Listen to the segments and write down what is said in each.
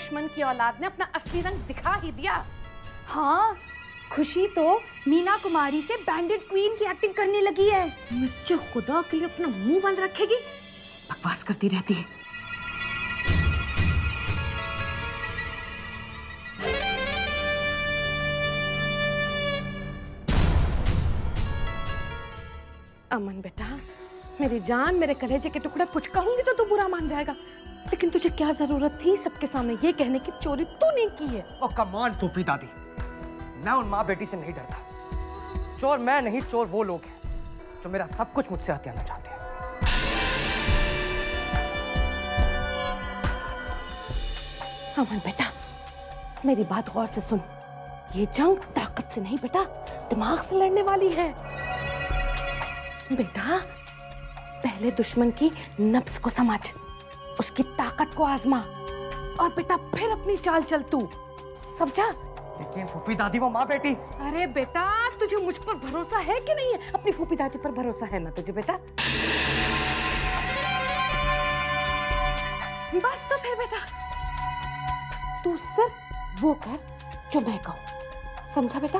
दुश्मन की औलाद ने अपना असली रंग दिखा ही दिया। हाँ, खुशी तो मीना कुमारी से बैंडेड क्वीन की एक्टिंग करने लगी है। मुझे खुदा के लिए अपना मुंह बंद रखेगी, बकवास करती रहती है। अमन बेटा, मेरी जान, मेरे कलेजे के टुकड़े, कुछ कहूंगी तो तू बुरा मान जाएगा, लेकिन तुझे क्या जरूरत थी सबके सामने ये कहने की चोरी तूने की है? ओ कम ऑन फूफी दादी, मैं उन माँ बेटी से नहीं डरता। चोर मैं नहीं, चोर वो लोग हैं जो मेरा सब कुछ मुझसे हथियाना चाहते हैं। अमन बेटा, मेरी बात गौर से सुन। ये जंग ताकत से नहीं बेटा, दिमाग से लड़ने वाली है। बेटा, पहले दुश्मन की नफ्स को समझ, उसकी ताकत को आजमा, और बेटा फिर अपनी चाल चल तू, समझा? लेकिन फूफी दादी वो माँ बेटी। अरे बेटा, तुझे मुझ पर भरोसा है कि नहीं है? अपनी फूफी दादी पर भरोसा है ना तुझे बेटा? बस तो फिर बेटा, तू सिर्फ वो कर जो मैं कहूं, समझा बेटा?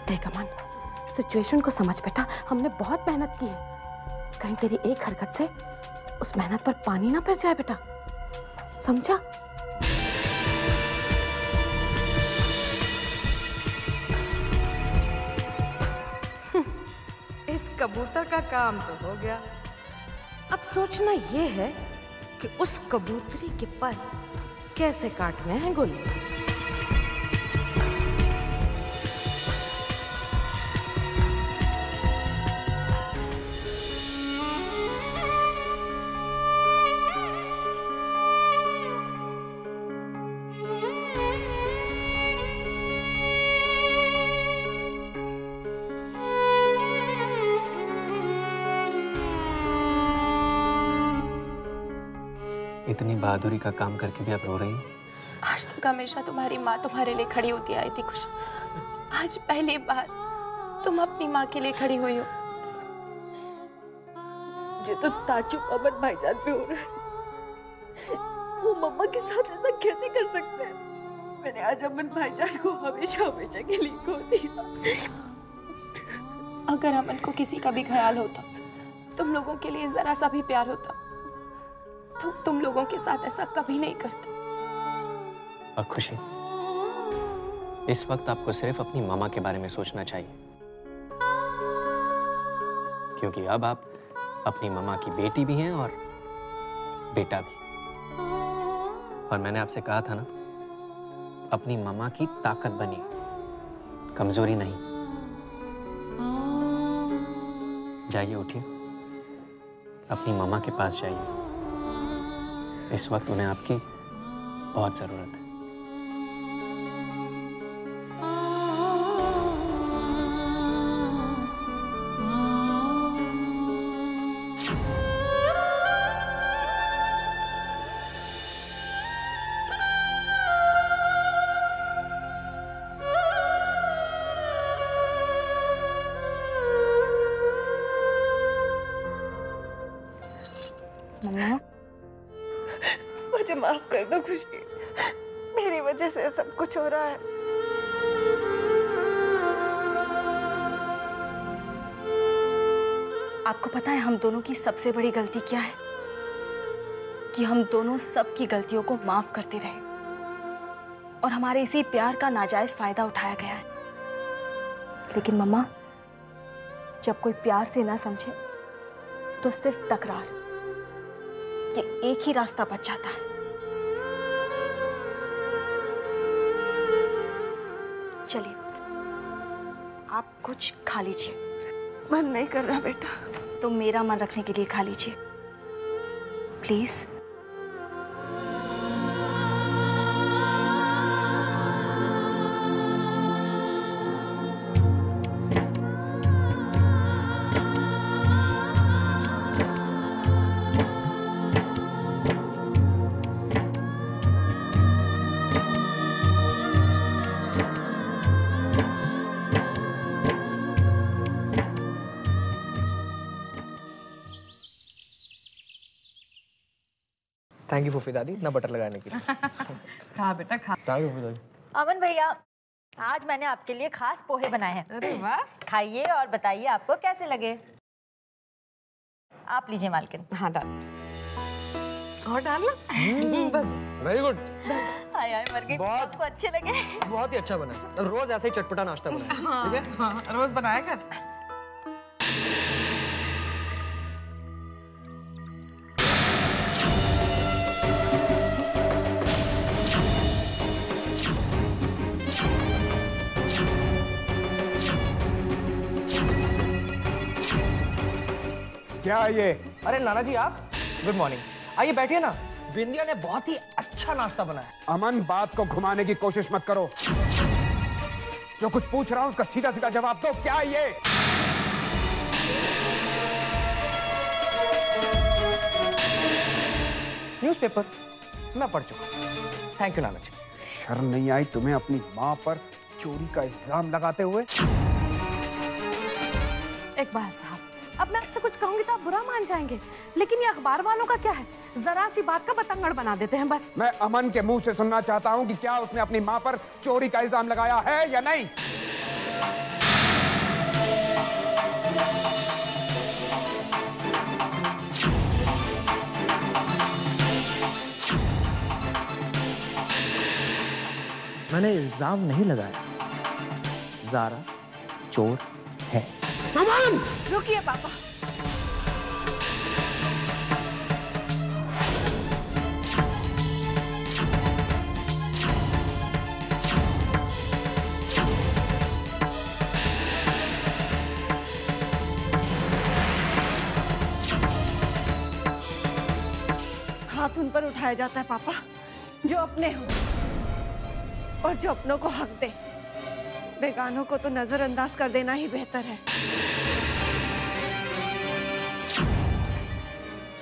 देख अमन, सिचुएशन को समझ बेटा, हमने बहुत मेहनत की है, कहीं तेरी एक हरकत से उस मेहनत पर पानी ना फिर जाए बेटा, समझा? इस कबूतर का काम तो हो गया। अब सोचना ये है कि उस कबूतरी के पर कैसे काटने हैं गोली। इतनी बहादुरी का काम करके भी आप रो रही हैं? आज तक हमेशा तुम्हारी माँ तुम्हारे लिए खड़ी होती आई थी खुश, आज पहली बार तुम अपनी माँ के लिए खड़ी हुई हो। मुझे तो ताज्जुब अमन भाईजान पे हो रहा है, वो मम्मा के साथ ऐसा कैसे कर सकते हैं? मैंने आज अमन भाईजान को हमेशा हमेशा के लिए खो दिया। अगर अमन को किसी का भी ख्याल होता, तुम लोगों के लिए जरा सा भी प्यार होता, तो तुम लोगों के साथ ऐसा कभी नहीं करते। और खुशी, इस वक्त आपको सिर्फ अपनी मामा के बारे में सोचना चाहिए, क्योंकि अब आप अपनी मामा की बेटी भी हैं और बेटा भी। और मैंने आपसे कहा था ना, अपनी मामा की ताकत बनिए, कमजोरी नहीं। जाइए, उठिए, अपनी मामा के पास जाइए, इस वक्त उन्हें आपकी बहुत जरूरत है। मम्मा, मुझे माफ कर दो खुशी, मेरी वजह से सब कुछ हो रहा है। आपको पता है हम दोनों की सबसे बड़ी गलती क्या है? कि हम दोनों सबकी गलतियों को माफ करते रहे और हमारे इसी प्यार का नाजायज फायदा उठाया गया है। लेकिन मम्मा, जब कोई प्यार से ना समझे तो सिर्फ तकरार, ये एक ही रास्ता बच जाता है। चलिए, आप कुछ खा लीजिए। मन नहीं कर रहा बेटा। तो मेरा मन रखने के लिए खा लीजिए, प्लीज। थैंक यू फूफी दादी इतना बटर लगाने के लिए। खा बेटा खा। थैंक यू फूफी दादी। अमन भैया, आज मैंने आपके लिए खास पोहे बनाए हैं। अरे वाह। खाइए और बताइए आपको कैसे लगे। आप लीजिए मालकिन। हाँ डाल और डालना। बस वेरी गुड। हाय हाय मर गई। बहुत- आपको अच्छे लगे? बहुत ही अच्छा बना है। रोज ऐसे ही चटपटा नाश्ता बना है, ठीक है? हाँ, रोज बनाया कर। क्या है ये? अरे नाना जी आप, गुड मॉर्निंग। आइए बैठिए ना। बिंदिया ने बहुत ही अच्छा नाश्ता बनाया। अमन, बात को घुमाने की कोशिश मत करो। जो कुछ पूछ रहा हूं उसका सीधा सीधा जवाब दो। क्या है ये? न्यूज़पेपर मैं पढ़ चुका। थैंक यू नाना जी। शर्म नहीं आई तुम्हें अपनी माँ पर चोरी का इल्जाम लगाते हुए? इकबाल साहब, अब मैं आपसे कुछ कहूंगी तो आप बुरा मान जाएंगे, लेकिन ये अखबार वालों का क्या है, जरा सी बात का बतंगड़ बना देते हैं बस। मैं अमन के मुंह से सुनना चाहता हूं कि क्या उसने अपनी माँ पर चोरी का इल्जाम लगाया है या नहीं। मैंने इल्जाम नहीं लगाया। ज़ारा चोर है। रुकिए पापा। हाथ उन पर उठाया जाता है पापा जो अपने हो और जो अपनों को हक दे। बेगानों को तो नजरअंदाज कर देना ही बेहतर है।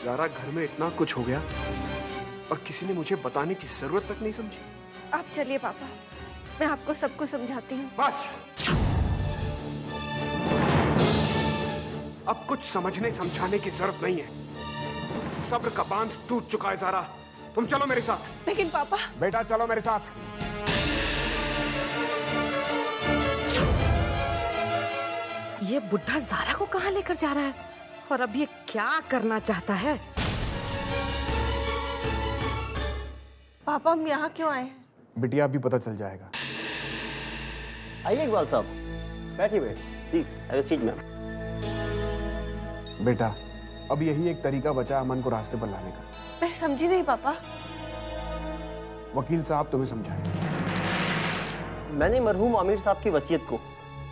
ज़ारा, घर में इतना कुछ हो गया और किसी ने मुझे बताने की जरूरत तक नहीं समझी। आप चलिए पापा, मैं आपको सब कुछ समझाती हूँ। बस, अब कुछ समझने समझाने की जरूरत नहीं है। सब्र का बांध टूट चुका है ज़ारा। तुम चलो मेरे साथ। लेकिन पापा। बेटा चलो मेरे साथ। ये बुढ़ा ज़ारा को कहाँ लेकर जा रहा है और अब ये क्या करना चाहता है? पापा हम यहाँ क्यों आए हैं? बिटिया अभी पता चल जाएगा। आइए इकबाल साहब, बैठिए please have a seat ma'am. बेटा, अब यही एक तरीका बचा अमन को रास्ते पर लाने का। मैं समझी नहीं पापा। वकील साहब तुम्हें समझाएंगे। मैंने मरहूम आमिर साहब की वसीयत को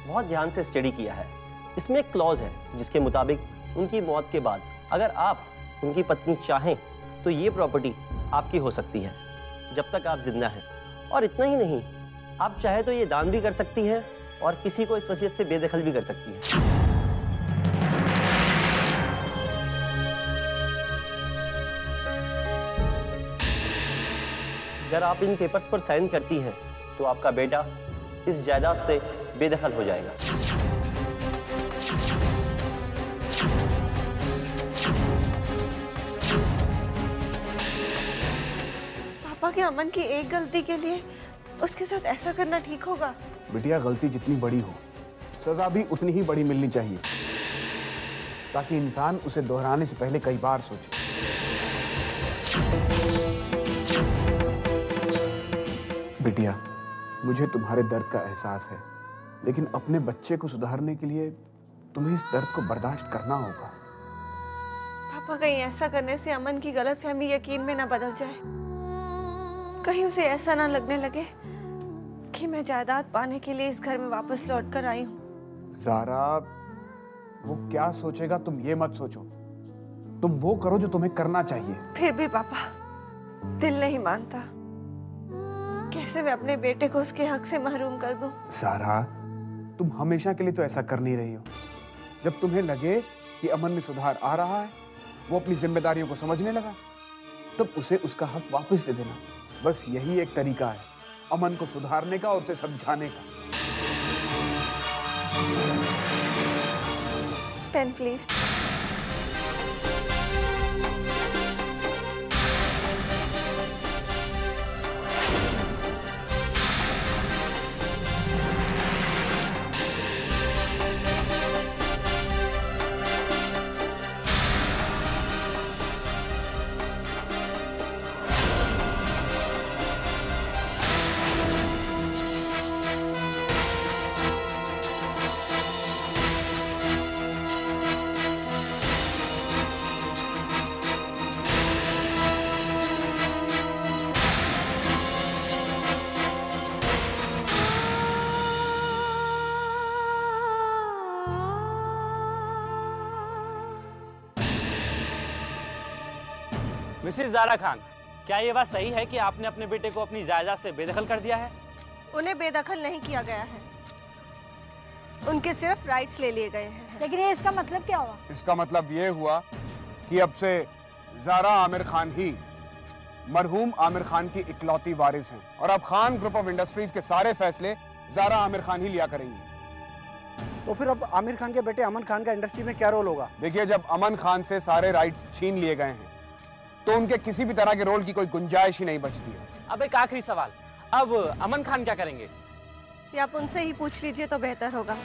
बहुत ध्यान से स्टडी किया है। इसमें एक क्लॉज है जिसके मुताबिक उनकी मौत के बाद अगर आप उनकी पत्नी चाहें तो ये प्रॉपर्टी आपकी हो सकती है जब तक आप जिंदा हैं। और इतना ही नहीं, आप चाहे तो ये दान भी कर सकती हैं और किसी को इस वसीयत से बेदखल भी कर सकती हैं। अगर आप इन पेपर्स पर साइन करती हैं तो आपका बेटा इस जायदाद से बेदखल हो जाएगा। पापा के अमन की एक गलती के लिए उसके साथ ऐसा करना ठीक होगा? बिटिया, गलती जितनी बड़ी हो सजा भी उतनी ही बड़ी मिलनी चाहिए ताकि इंसान उसे दोहराने से पहले कई बार सोचे। बिटिया, मुझे तुम्हारे दर्द का एहसास है, लेकिन अपने बच्चे को सुधारने के लिए तुम्हें इस दर्द को बर्दाश्त करना होगा। पापा कहीं ऐसा करने से अमन की गलतफहमी यकीन में ना बदल जाए। कहीं उसे ऐसा ना लगने लगे कि मैं जायदाद पाने के लिए इस घर में वापस लौट कर आई हूँ। ज़ारा, वो क्या सोचेगा तुम ये मत सोचो। तुम वो करो जो तुम्हें करना चाहिए। फिर भी पापा, दिल नहीं मानता। कैसे मैं अपने बेटे को उसके हक से महरूम कर दूं? ज़ारा, तुम हमेशा के लिए तो ऐसा कर नहीं रही हो। जब तुम्हें लगे कि अमन में सुधार आ रहा है, वो अपनी जिम्मेदारियों को समझने लगा, तब उसे उसका हक वापस दे देना। बस यही एक तरीका है अमन को सुधारने का और उसे समझाने का। Pen please. Mrs Zara Khan, क्या ये बात सही है कि आपने अपने बेटे को अपनी जायदाद से बेदखल कर दिया है? उन्हें बेदखल नहीं किया गया है, उनके सिर्फ राइट्स ले लिए गए हैं। लेकिन ये इसका मतलब क्या हुआ? इसका मतलब ये हुआ कि अब से ज़ारा आमिर खान ही मरहूम आमिर खान की इकलौती वारिस हैं और अब खान ग्रुप ऑफ इंडस्ट्रीज के सारे फैसले ज़ारा आमिर खान ही लिया करेंगी। तो फिर अब आमिर खान के बेटे अमन खान का इंडस्ट्री में क्या रोल होगा? देखिए, जब अमन खान से सारे राइट्स छीन लिए गए हैं तो उनके किसी भी तरह के रोल की कोई गुंजाइश ही नहीं बचती है। अब एक आखिरी सवाल, अब अमन खान क्या करेंगे? ये आप उनसे ही पूछ लीजिए तो बेहतर होगा।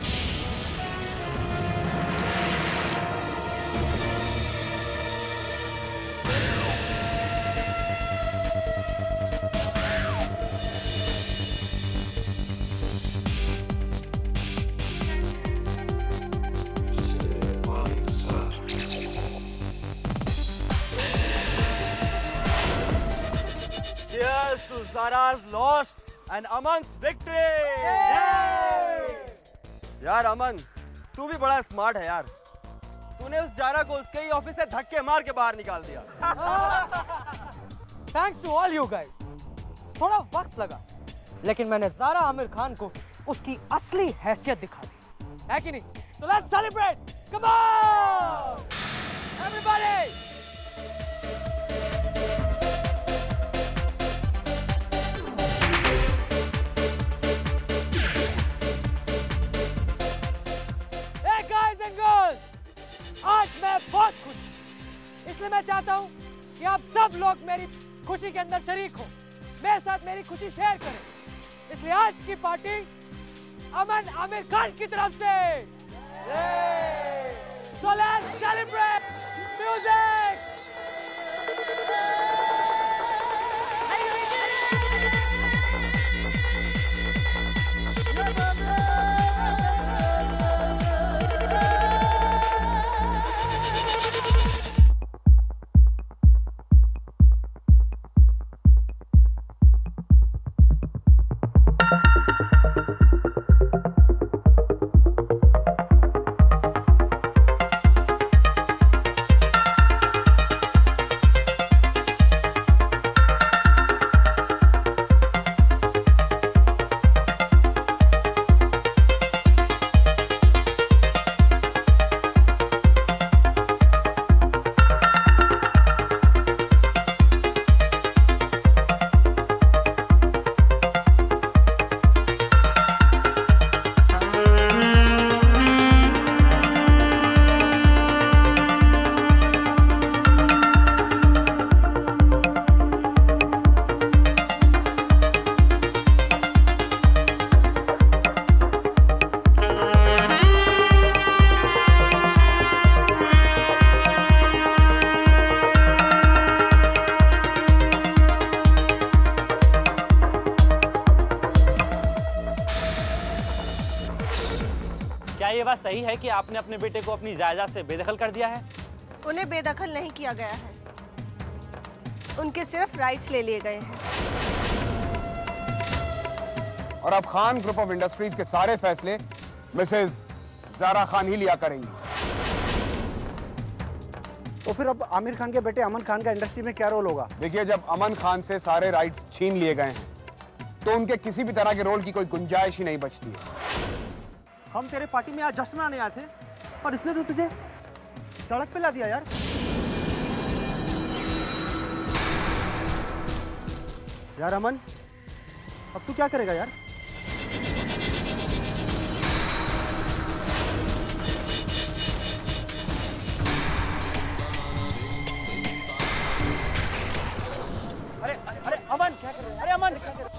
Cheers to Zara's loss and Aman's victory! यार अमन, तू भी बड़ा स्मार्ट है यार। तूने उस ज़ारा को उसके ही ऑफिस से धक्के मार के बाहर निकाल दिया। Thanks to all you guys. थोड़ा वक्त लगा, लेकिन मैंने ज़ारा आमिर खान को उसकी असली हैसियत दिखा दी, है कि नहीं? So let's celebrate! Come on! Everybody! Hey guys and girls! आज मैं बहुत खुश हूँ, इसलिए मैं चाहता हूँ कि आप सब लोग मेरी खुशी के अंदर शरीक हो, मेरे साथ मेरी खुशी शेयर करें। इसलिए आज की पार्टी अमन आमिर खान की तरफ से। So let's celebrate! Music! ये बात सही है कि आपने अपने बेटे को अपनी जायदाद से बेदखल कर दिया है? उन्हें बेदखल नहीं किया गया है, उनके सिर्फ राइट्स ले लिए गए हैं। और अब खान ग्रुप ऑफ इंडस्ट्रीज के सारे फैसले मिसेस ज़ारा खान ही लिया करेंगी। तो फिर अब आमिर खान के बेटे अमन खान का इंडस्ट्री में क्या रोल होगा? देखिए, जब अमन खान से सारे राइट्स छीन लिए गए हैं तो उनके किसी भी तरह के रोल की कोई गुंजाइश ही नहीं बचती है। हम तेरे पार्टी में आज जश्न आने आए थे और इसने तो तुझे सड़क पे ला दिया यार। यार अमन, अब तू क्या करेगा यार? अरे अरे अमन क्या कर रहे हो? अरे अमन क्या कर रहे हो?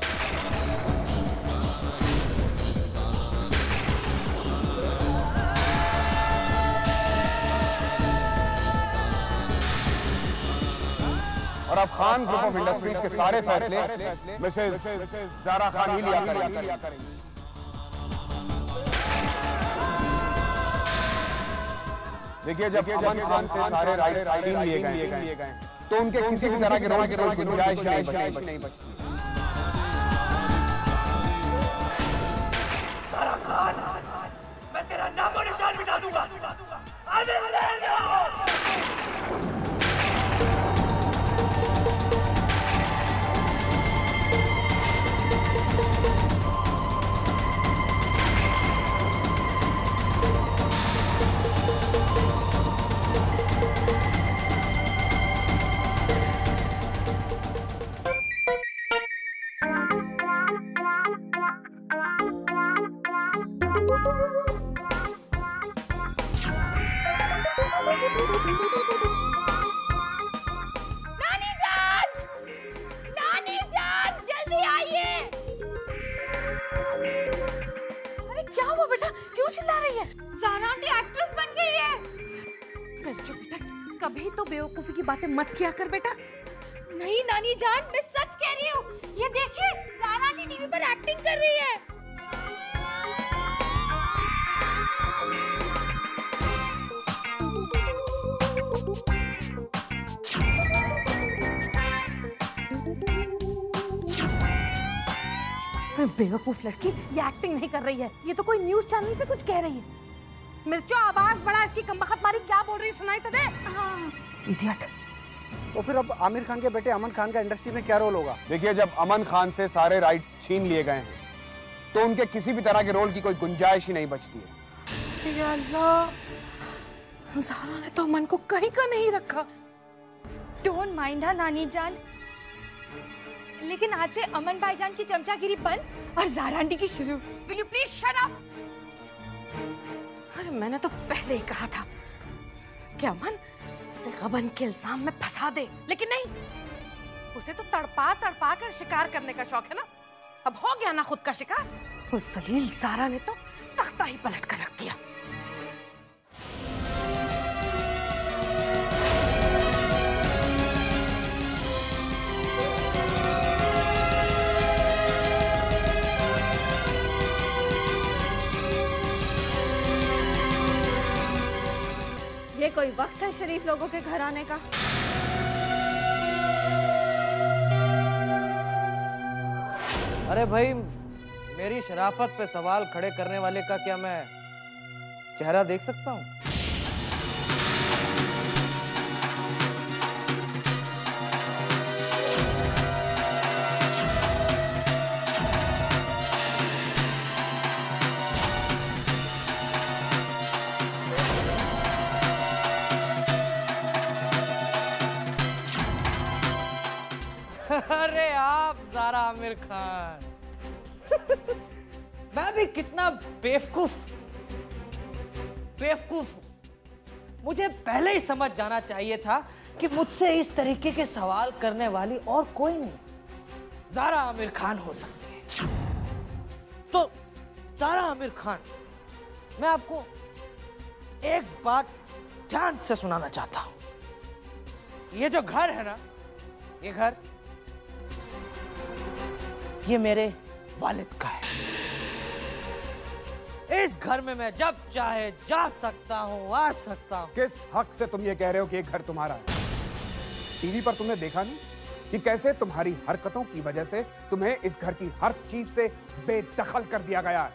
और अब खान ग्रुप ऑफ इंडस्ट्रीज के सारे फैसले मिसेस ज़ारा खान ही लिया करेंगी। देखिए, जब अमन खान से सारे राइट्स छीन लिए गए तो उनके किसी भी तरह के रोल की गुंजाइश नहीं बचती। ज़ारा खान, मैं तेरा नाम और निशान मिटा दूंगा। I will end you! नानी जान जल्दी आइए। अरे क्या हुआ बेटा, क्यों चिल्ला रही है? ज़ारा आंटी एक्ट्रेस बन गई है। बच्चों बेटा, कभी तो बेवकूफी की बातें मत किया कर बेटा। नहीं नानी जान, मैं सच कह रही हूँ। ये देखिए, ज़ारा आंटी टीवी पर एक्टिंग कर रही है। बेवकूफ लड़की, ये एक्टिंग नहीं कर रही है, ये तो कोई न्यूज चैनल पे कुछ कह रही है। मिर्चो, आवाज बड़ा, इसकी कमबख्त मारी क्या बोल रही है, सुनाई तो दे। हाँ। इडियट। तो फिर अब आमिर खान के बेटे अमन खान का इंडस्ट्री में क्या रोल होगा? देखिए, जब अमन खान से सारे राइट्स छीन लिए गए हैं तो उनके किसी भी तरह के रोल की कोई गुंजाइश ही नहीं बचती है। या अल्लाह, ज़ारा ने तो अमन को कहीं का नहीं रखा। डोंट माइंड हर नानी जान, लेकिन आज से अमन भाईजान की चमचागिरी बंद और ज़ारा आंटी की शुरू। Will you please shut up? अरे मैंने तो पहले ही कहा था कि अमन उसे गबन के इल्जाम में फंसा दे, लेकिन नहीं, उसे तो तड़पा तड़पा कर शिकार करने का शौक है ना। अब हो गया ना खुद का शिकार। उस जलील ज़ारा ने तो तख्ता ही पलट कर रख दिया। ये कोई वक्त है शरीफ लोगों के घर आने का? अरे भाई, मेरी शराफत पे सवाल खड़े करने वाले का क्या मैं चेहरा देख सकता हूँ? अरे आप ज़ारा आमिर खान। मैं भी कितना बेवकूफ हूं। मुझे पहले ही समझ जाना चाहिए था कि मुझसे इस तरीके के सवाल करने वाली और कोई नहीं ज़ारा आमिर खान हो सकती है। तो ज़ारा आमिर खान, मैं आपको एक बात ध्यान से सुनाना चाहता हूं। ये जो घर है ना, ये घर, ये मेरे वालिद का है। इस घर में मैं जब चाहे जा सकता हूँ, आ सकता हूँ। किस हक से तुम ये कह रहे हो कि ये घर तुम्हारा है? टीवी पर तुमने देखा नहीं कि कैसे तुम्हारी हरकतों की वजह से तुम्हें इस घर की हर चीज से बेदखल कर दिया गया है।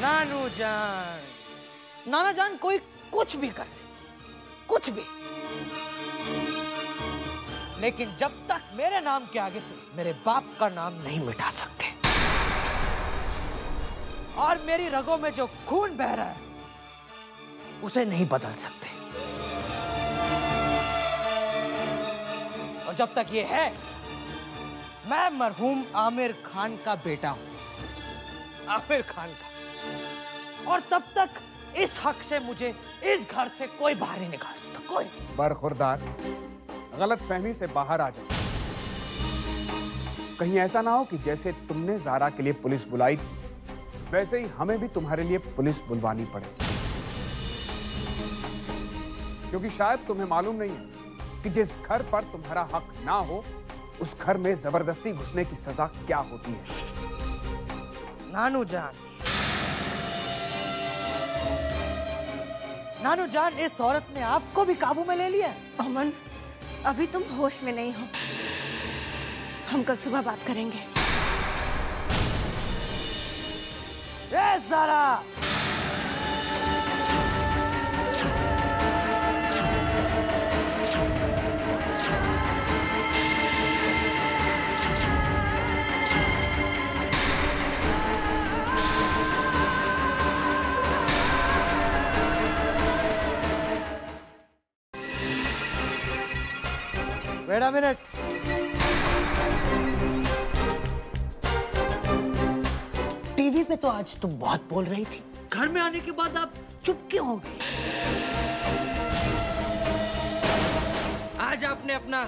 नानू जान, नाना जान, कोई कुछ भी कर, कुछ भी, लेकिन जब तक मेरे नाम के आगे से मेरे बाप का नाम नहीं मिटा सकते, और मेरी रगों में जो खून बह रहा है उसे नहीं बदल सकते। और जब तक ये है, मैं मरहूम आमिर खान का बेटा हूं, आमिर खान का, और तब तक इस हक से मुझे इस घर से कोई बाहर नहीं निकाल सकता, कोई। बरखुरदार, गलत फहमी से बाहर आ जाओ। कहीं ऐसा ना हो कि जैसे तुमने ज़ारा के लिए पुलिस बुलाई वैसे ही हमें भी तुम्हारे लिए पुलिस बुलवानी पड़े, क्योंकि शायद तुम्हें मालूम नहीं है कि जिस घर पर तुम्हारा हक ना हो उस घर में जबरदस्ती घुसने की सजा क्या होती है। नानू जान, नानू जान, इस औरत ने आपको भी काबू में ले लिया। अमन, अभी तुम होश में नहीं हो, हम कल सुबह बात करेंगे। ए Zara, wait a minute. TV पे तो आज तुम बहुत बोल रही थी, घर में आने के बाद आप चुप क्यों हो गई? आज आपने अपना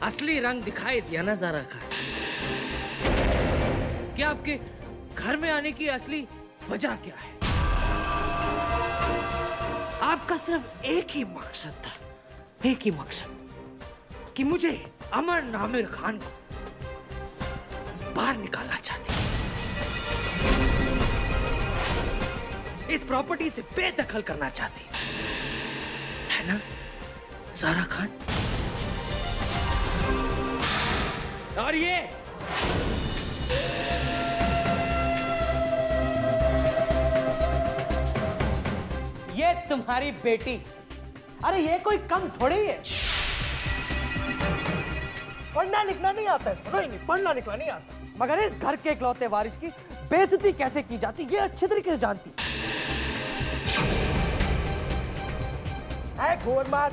असली रंग दिखाई दिया ना ज़ारा खान। क्या आपके घर में आने की असली वजह क्या है? आपका सिर्फ एक ही मकसद था, एक ही मकसद कि मुझे अमन आमिर खान को बाहर निकालना चाहती, इस प्रॉपर्टी से बेदखल करना चाहती है ना ज़ारा खान? और ये तुम्हारी बेटी, अरे ये कोई कम थोड़ी है। पढ़ना लिखना नहीं आता है, नहीं पढ़ना लिखना नहीं आता, मगर इस घर के इकलौते वारिस की बेइज्जती कैसे की जाती ये अच्छे तरीके से जानती है। घोरमार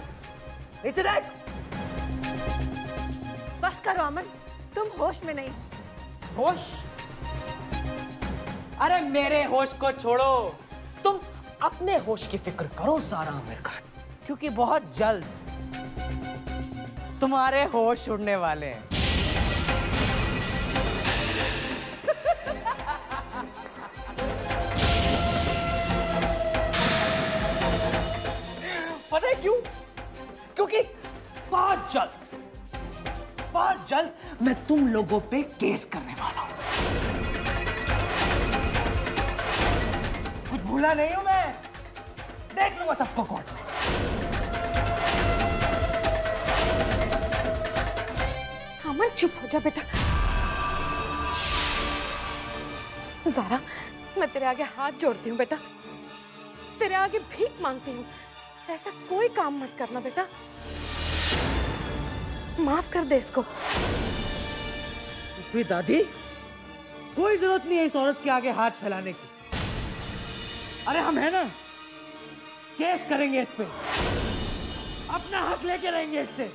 नीचे देख। बस करो अमन, तुम होश में नहीं। होश? अरे मेरे होश को छोड़ो, तुम अपने होश की फिक्र करो ज़ारा आमिर खान, क्योंकि बहुत जल्द तुम्हारे होश उड़ने वाले हैं। पता है क्यों? क्योंकि बहुत जल्द मैं तुम लोगों पे केस करने वाला हूं। कुछ भूला नहीं हूं मैं, देख लूंगा सबको कोर्ट में। अमन चुप हो जा बेटा। ज़ारा, मैं तेरे आगे हाथ जोड़ती हूँ बेटा, तेरे आगे भीख मांगती हूँ, ऐसा कोई काम मत करना बेटा, माफ कर दे इसको। दादी, कोई जरूरत नहीं है इस औरत के आगे हाथ फैलाने की। अरे हम है ना, केस करेंगे इस पे, अपना हक लेके रहेंगे इससे।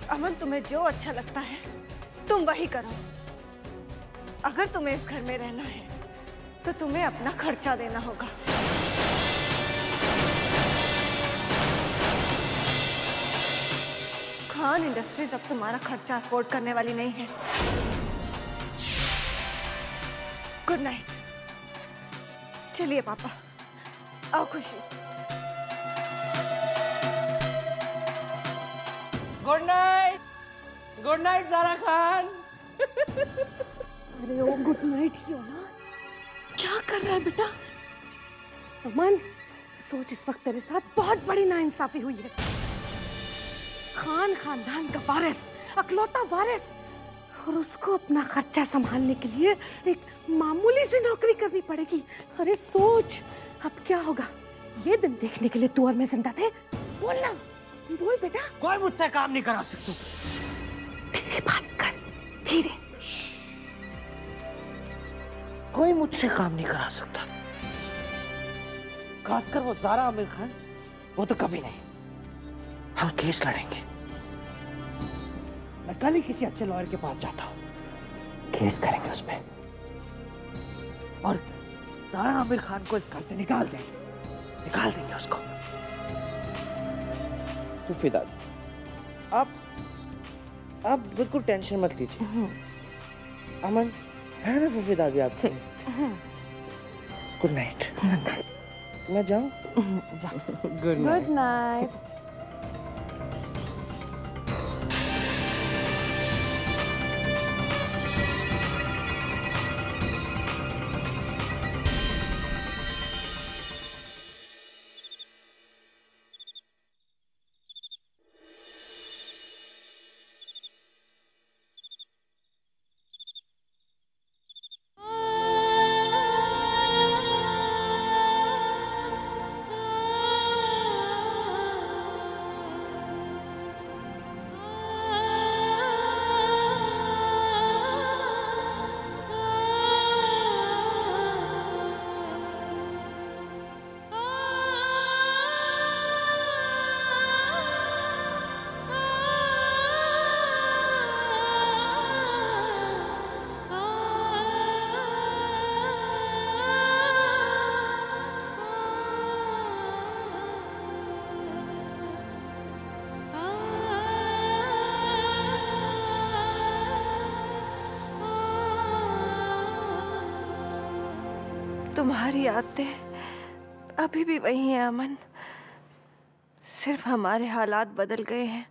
अमन, तुम्हें जो अच्छा लगता है तुम वही करो। अगर तुम्हें इस घर में रहना है तो तुम्हें अपना खर्चा देना होगा। खान इंडस्ट्रीज अब तुम्हारा खर्चा अफोर्ड करने वाली नहीं है। Good night. चलिए पापा, आओ खुशी। Good night Zara Khan. अरे ओ गुड नाइट ही हो ना, क्या कर रहा है बेटा? अमन, सोच इस वक्त तेरे साथ बहुत बड़ी नाइंसाफी हुई है। खान खानदान का वारिस, अकलौता वारिस, और उसको अपना खर्चा संभालने के लिए एक मामूली सी नौकरी करनी पड़ेगी। अरे सोच अब क्या होगा। ये दिन देखने के लिए तू और मैं जिंदा थे। बोलना, बोल बेटा। कोई मुझसे काम नहीं करा सकता। धीरे बात कर, धीरे। कोई मुझसे काम नहीं करा सकता, खासकर वो ज़ारा आमिर खान, वो तो कभी नहीं। हम केस लड़ेंगे। मैं कल ही किसी अच्छे लॉयर के पास जाता हूँ, केस करेंगे उसमें, और ज़ारा आमिर खान को इस घर से निकाल देंगे उसको। फूफी दादी, आप बिल्कुल टेंशन मत लीजिए। अमन है ना फूफी दादी आपसे? Good night. मैं जाऊं? Good night. तुम्हारी आदतें अभी भी वही हैं अमन, सिर्फ हमारे हालात बदल गए हैं।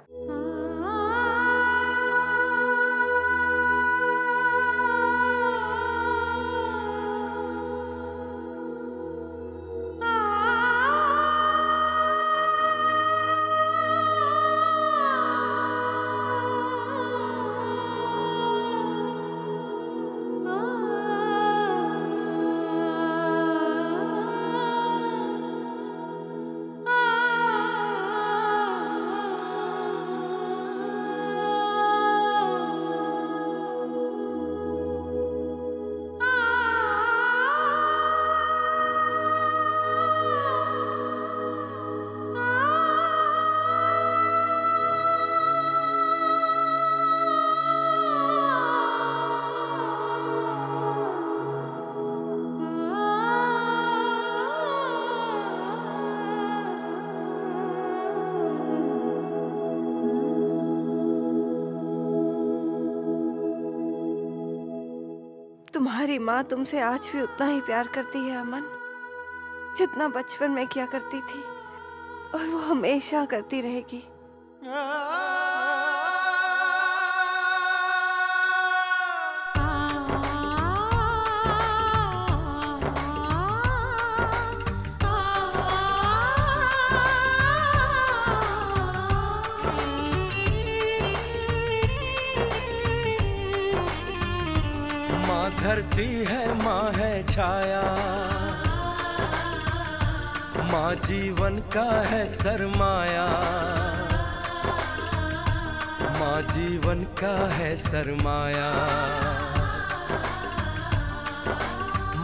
तुम्हारी माँ तुमसे आज भी उतना ही प्यार करती है अमन, जितना बचपन में किया करती थी, और वो हमेशा करती रहेगी। धरती है, माँ है छाया, माँ जीवन का है सरमाया, माँ जीवन का है सरमाया।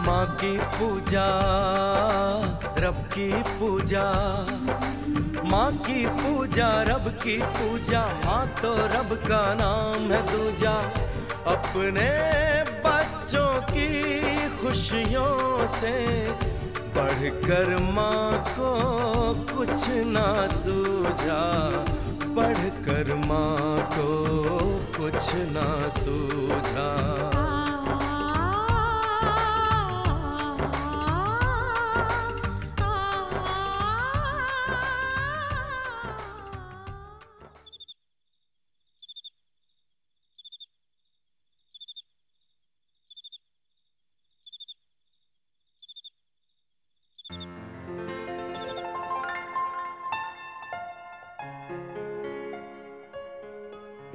माँ की पूजा रब की पूजा, माँ की पूजा रब की पूजा, माँ तो रब का नाम है दूजा। अपने बच्चों की खुशियों से बढ़कर माँ को कुछ ना सूझा, बढ़कर माँ को कुछ ना सूझा।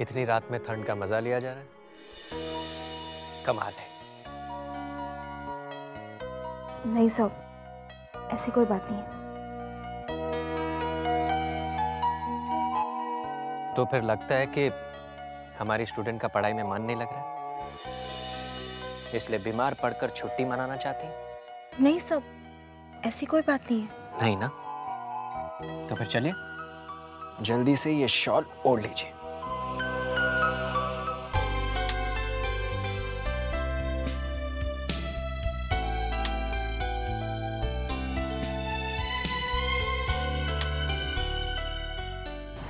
इतनी रात में ठंड का मजा लिया जा रहा है, कमाल है। नहीं सब, ऐसी कोई बात नहीं है। तो फिर लगता है कि हमारी स्टूडेंट का पढ़ाई में मन नहीं लग रहा है, इसलिए बीमार पड़कर छुट्टी मनाना चाहती है? नहीं सब, ऐसी कोई बात नहीं है। नहीं ना? तो फिर चलिए जल्दी से ये शॉल ओढ़ लीजिए।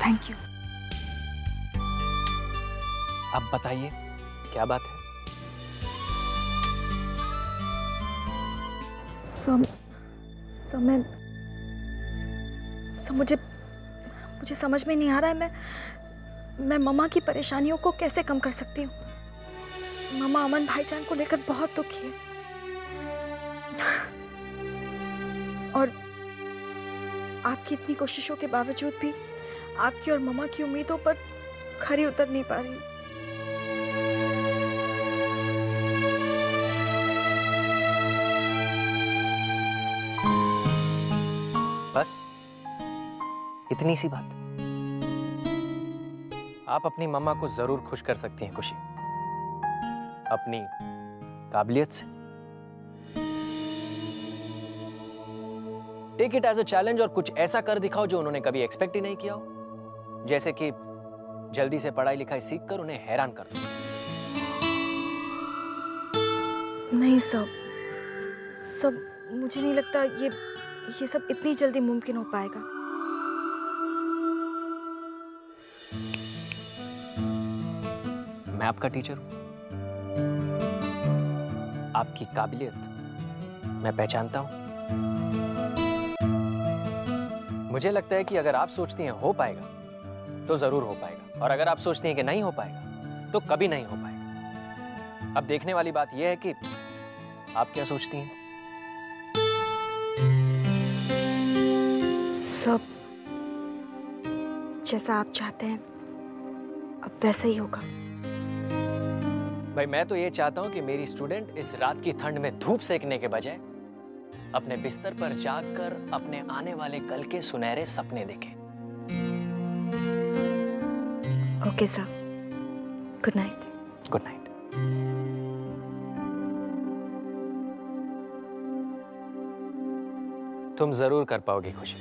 Thank you. अब बताइए क्या बात है? मुझे समझ में नहीं आ रहा है मैं मम्मा की परेशानियों को कैसे कम कर सकती हूँ। मम्मा अमन भाईजान को लेकर बहुत दुखी है और आपकी इतनी कोशिशों के बावजूद भी आपकी और मम्मा की उम्मीदों पर खरी उतर नहीं पा रही। बस इतनी सी बात। आप अपनी मम्मा को जरूर खुश कर सकती हैं खुशी, अपनी काबिलियत से। Take it as a challenge और कुछ ऐसा कर दिखाओ जो उन्होंने कभी एक्सपेक्ट ही नहीं किया हो, जैसे कि जल्दी से पढ़ाई लिखाई सीख कर उन्हें हैरान कर दो। नहीं सब मुझे नहीं लगता ये सब इतनी जल्दी मुमकिन हो पाएगा। मैं आपका टीचर हूं, आपकी काबिलियत मैं पहचानता हूं। मुझे लगता है कि अगर आप सोचती हैं हो पाएगा तो जरूर हो पाएगा, और अगर आप सोचती हैं कि नहीं हो पाएगा तो कभी नहीं हो पाएगा। अब देखने वाली बात यह है कि आप क्या सोचती हैं। सब जैसा आप चाहते हैं अब वैसा ही होगा। भाई मैं तो ये चाहता हूं कि मेरी स्टूडेंट इस रात की ठंड में धूप सेकने के बजाय अपने बिस्तर पर जागकर अपने आने वाले कल के सुनहरे सपने देखे। Okay sir, good night. Good night. तुम जरूर कर पाओगी खुशी,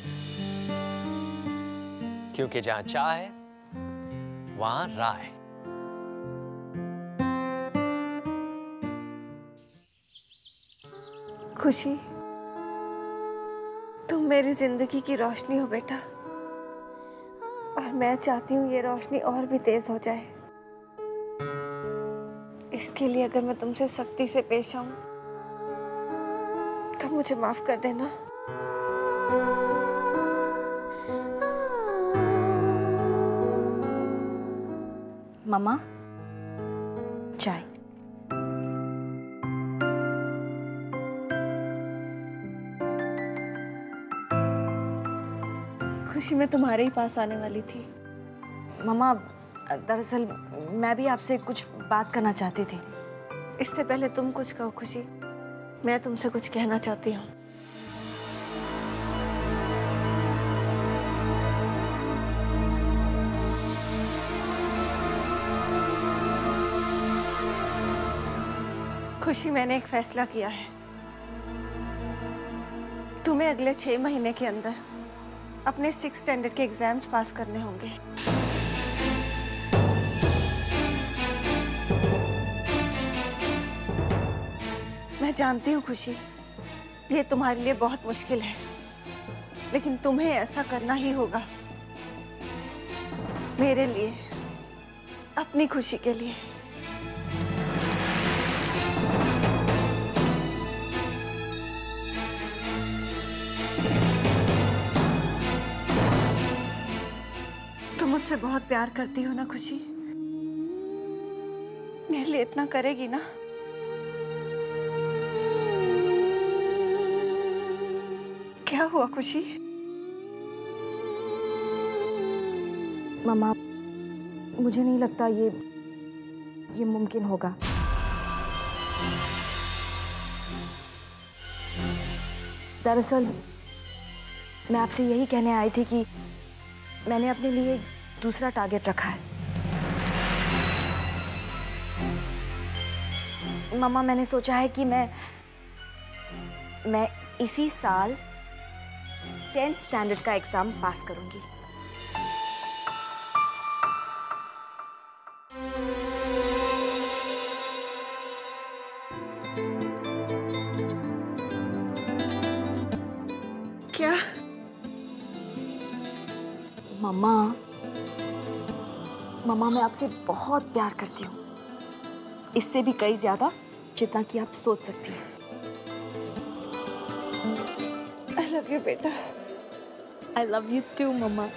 क्योंकि जहां चाह है वहां राह है। खुशी, तुम मेरी जिंदगी की रोशनी हो बेटा, और मैं चाहती हूँ ये रोशनी और भी तेज हो जाए। इसके लिए अगर मैं तुमसे सख्ती से पेश आऊं तो मुझे माफ कर देना। मम्मा, चाय। खुशी, मैं तुम्हारे ही पास आने वाली थी। मम्मा, दरअसल मैं भी आपसे कुछ बात करना चाहती थी। इससे पहले तुम कुछ कहो खुशी, मैं तुमसे कुछ कहना चाहती हूँ। खुशी, मैंने एक फैसला किया है। तुम्हें अगले 6 महीने के अंदर अपने 6th स्टैंडर्ड के एग्जाम्स पास करने होंगे। मैं जानती हूँ खुशी, ये तुम्हारे लिए बहुत मुश्किल है, लेकिन तुम्हें ऐसा करना ही होगा। मेरे लिए, अपनी खुशी के लिए। तुम मुझसे बहुत प्यार करती हो ना खुशी? मेरे लिए इतना करेगी ना? क्या हुआ खुशी? मम्मा, मुझे नहीं लगता ये मुमकिन होगा। दरअसल मैं आपसे यही कहने आई थी कि मैंने अपने लिए दूसरा टारगेट रखा है। मम्मा, मैंने सोचा है कि मैं इसी साल 10th स्टैंडर्ड का एग्जाम पास करूंगी। क्या? मम्मा, मैं आपसे बहुत प्यार करती हूँ, इससे भी कई ज्यादा जितना कि आप सोच सकती हैं। I love you बेटा। I love you too, मम्मा।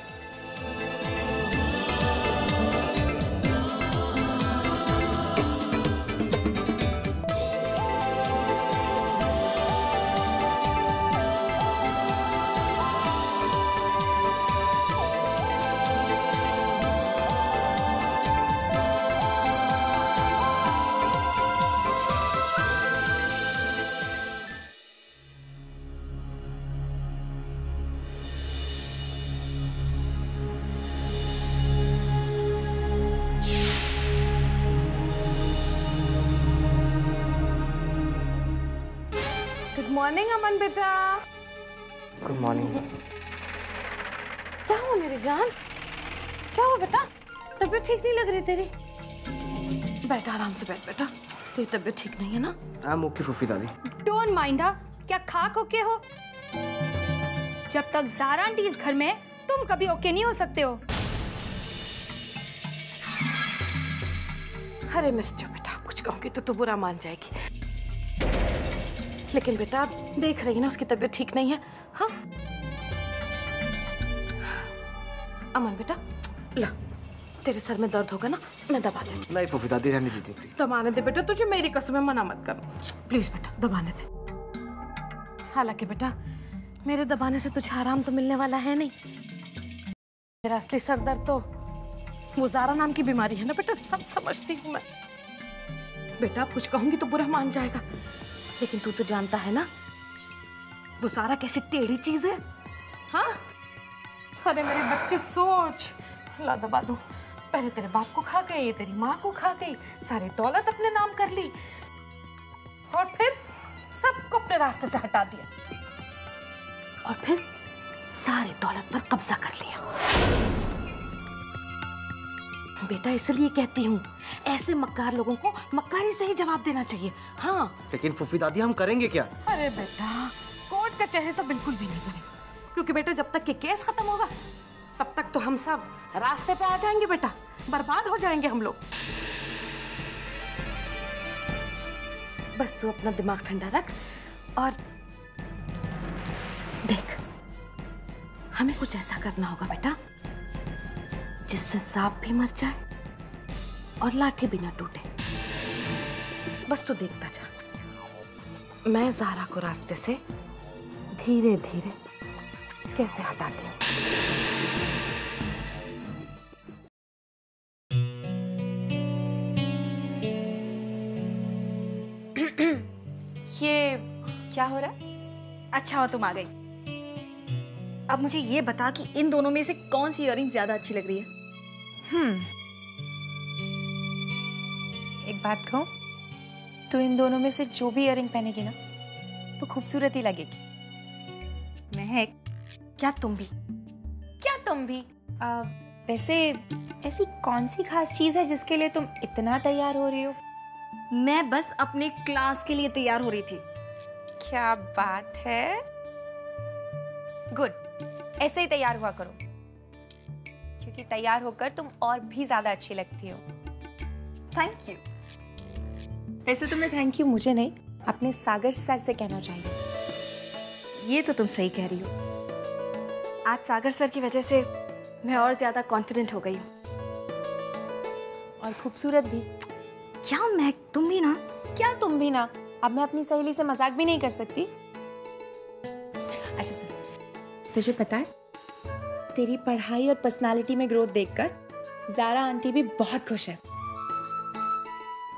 गुड मॉर्निंग अमन बेटा। Good morning. क्या हुआ मेरी जान? क्या हुआ बेटा? तबीयत ठीक नहीं लग रही तेरी? बैठ, आराम से बैठ बेटा। तेरी तबीयत ठीक नहीं है ना? I'm okay, फूफी दादी। डोंट माइंड हर। क्या खाक ओके हो? जब तक ज़ारा आंटी इस घर में है, तुम कभी ओके नहीं हो सकते हो। अरे मिर्चो बेटा, कुछ कहूंगी तो तू बुरा मान जाएगी। लेकिन बेटा आप देख रही है ना उसकी तबीयत ठीक नहीं है। हाँ अमन बेटा ला, तेरे सर में दर्द होगा ना, मैं दबा देती। नहीं फूफी दादी रहने दीजिए प्लीज। दबाने दे बेटा, तुझे मेरी कसम है, मना मत कर प्लीज बेटा, दबाने दे। हालांकि बेटा मेरे दबाने से तुझे आराम तो मिलने वाला है नहीं। मेरा असली सर दर्द तो वो ज़ारा नाम की बीमारी है ना बेटा, सब समझती हूँ मैं। बेटा आप कुछ कहूंगी तो बुरा मान जाएगा, लेकिन तू तो जानता है ना वो ज़ारा कैसी टेढ़ी चीज है। हाँ अरे मेरे बच्चे सोच, ला दबा दूं। पहले तेरे बाप को खा गई, तेरी माँ को खा गई, सारी दौलत अपने नाम कर ली और फिर सबको अपने रास्ते से हटा दिया और फिर सारी दौलत पर कब्जा कर लिया। बेटा इसलिए कहती हूँ ऐसे मक्कार लोगों को मक्कारी से ही जवाब देना चाहिए। हाँ लेकिन फूफी दादी हम करेंगे क्या? अरे बेटा कोर्ट कचहरी तो बिल्कुल भी नहीं करेंगे, क्योंकि बेटा जब तक ये केस खत्म होगा तब तक तो हम सब रास्ते पे आ जाएंगे बेटा, बर्बाद हो जाएंगे हम लोग। बस तू अपना दिमाग ठंडा रख और देख, हमें कुछ ऐसा करना होगा बेटा जिससे सांप भी मर जाए और लाठी भी ना टूटे। बस तू देखता जा, मैं ज़ारा को रास्ते से धीरे धीरे कैसे हटाती हूँ। ये क्या हो रहा है? अच्छा हो तुम आ गई। अब मुझे ये बता कि इन दोनों में से कौन सी इयररिंग ज्यादा अच्छी लग रही है? एक बात कहूं, तो इन दोनों में से जो भी इयररिंग पहनेगी ना वो खूबसूरत ही लगेगी। महक क्या तुम भी? क्या तुम भी? वैसे ऐसी कौन सी खास चीज है जिसके लिए तुम इतना तैयार हो रही हो? मैं बस अपने क्लास के लिए तैयार हो रही थी। क्या बात है, गुड, ऐसे ही तैयार हुआ करो, क्योंकि तैयार होकर तुम और भी ज्यादा अच्छी लगती हो। Thank you. वैसे तुम्हें थैंक यू मुझे नहीं, अपने सागर सर से कहना चाहिए। ये तो तुम सही कह रही हो। आज सागर सर की वजह से मैं और ज्यादा कॉन्फिडेंट हो गई हूँ और खूबसूरत भी। क्या महक तुम भी ना? क्या तुम भी ना? अब मैं अपनी सहेली से मजाक भी नहीं कर सकती। अच्छा सुन, तुझे पता है तेरी पढ़ाई और पर्सनालिटी में ग्रोथ देखकर ज़ारा आंटी भी बहुत खुश है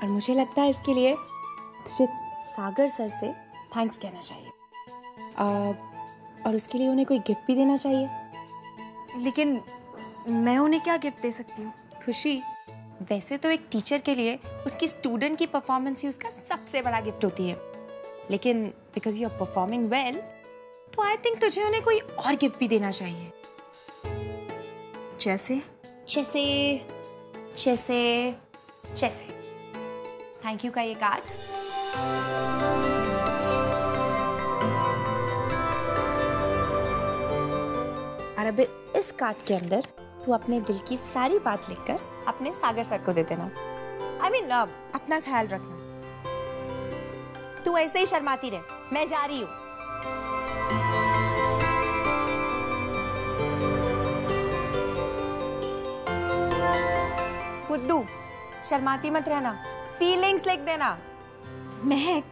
और मुझे लगता है इसके लिए तुझे सागर सर से थैंक्स कहना चाहिए और उसके लिए उन्हें कोई गिफ्ट भी देना चाहिए। लेकिन मैं उन्हें क्या गिफ्ट दे सकती हूँ? खुशी, वैसे तो एक टीचर के लिए उसकी स्टूडेंट की परफॉर्मेंस ही उसका सबसे बड़ा गिफ्ट होती है, लेकिन because you are performing well तो आई थिंक तुझे उन्हें कोई और गिफ्ट भी देना चाहिए। जैसे जैसे जैसे जैसे थैंक यू का ये कार्ड। और अब इस कार्ड के अंदर तू अपने दिल की सारी बात लिखकर अपने सागर सर को दे देना। I mean, अपना ख्याल रखना। तू ऐसे ही शर्माती रहे, मैं जा रही हूँ। बुद्धू, शर्माती मत रहना, फीलिंग्स लिख देना। महक,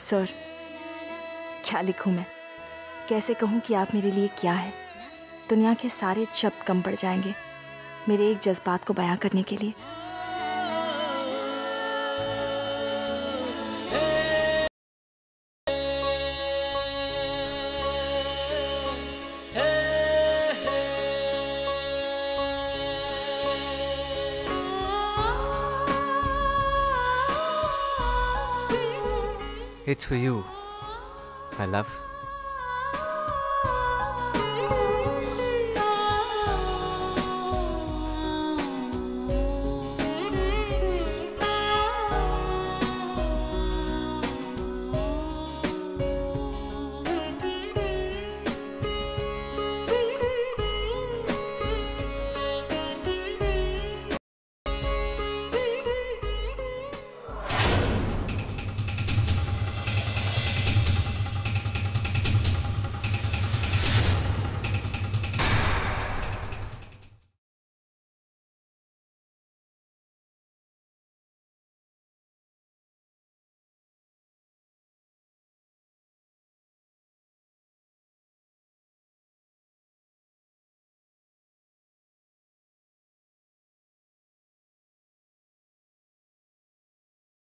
सर क्या लिखूं मैं? कैसे कहूं कि आप मेरे लिए क्या है? दुनिया के सारे शब्द कम पड़ जाएंगे मेरे एक जज्बात को बयां करने के लिए। It's for you, my love.